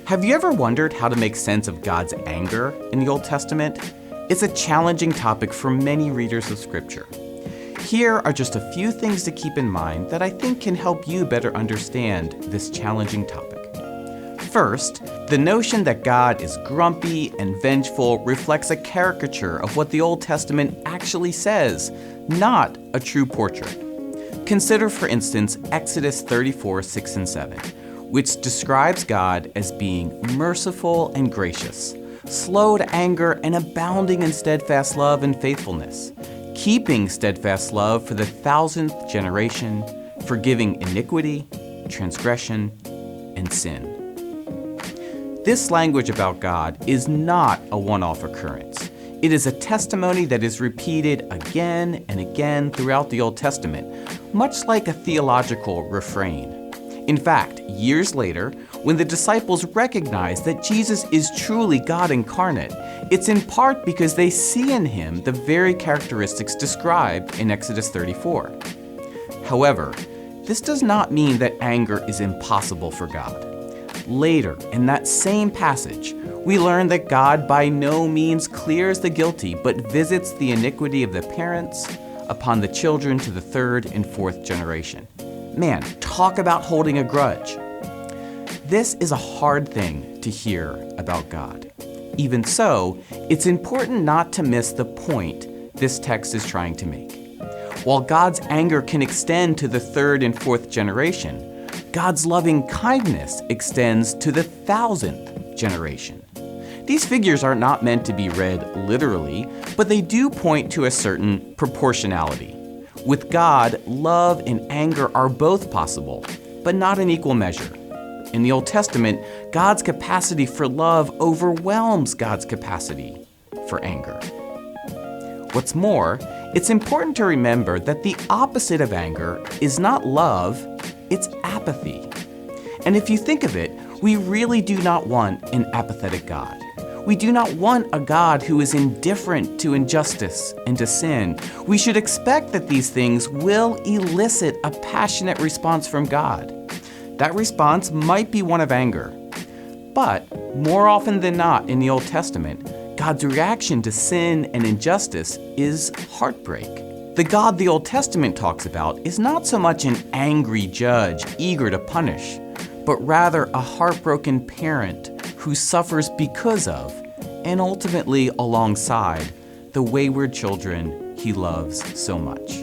Have you ever wondered how to make sense of God's anger in the Old Testament? It's a challenging topic for many readers of Scripture. Here are just a few things to keep in mind that I think can help you better understand this challenging topic. First, the notion that God is grumpy and vengeful reflects a caricature of what the Old Testament actually says, not a true portrait. Consider, for instance, Exodus 34, 6 and 7, which describes God as being merciful and gracious, slow to anger and abounding in steadfast love and faithfulness, keeping steadfast love for the 1,000th generation, forgiving iniquity, transgression, and sin. This language about God is not a one-off occurrence. It is a testimony that is repeated again and again throughout the Old Testament, much like a theological refrain. In fact, years later, when the disciples recognize that Jesus is truly God incarnate, it's in part because they see in him the very characteristics described in Exodus 34. However, this does not mean that anger is impossible for God. Later, in that same passage, we learn that God by no means clears the guilty, but visits the iniquity of the parents upon the children to the 3rd and 4th generation. Man, talk about holding a grudge. This is a hard thing to hear about God. Even so, it's important not to miss the point this text is trying to make. While God's anger can extend to the 3rd and 4th generation, God's loving kindness extends to the 1,000th generation. These figures are not meant to be read literally, but they do point to a certain proportionality. With God, love and anger are both possible, but not in equal measure. In the Old Testament, God's capacity for love overwhelms God's capacity for anger. What's more, it's important to remember that the opposite of anger is not love, it's apathy. And if you think of it, we really do not want an apathetic God. We do not want a God who is indifferent to injustice and to sin. We should expect that these things will elicit a passionate response from God. That response might be one of anger. But more often than not in the Old Testament, God's reaction to sin and injustice is heartbreak. The God the Old Testament talks about is not so much an angry judge eager to punish, but rather a heartbroken parent who suffers because of, and ultimately alongside, the wayward children he loves so much.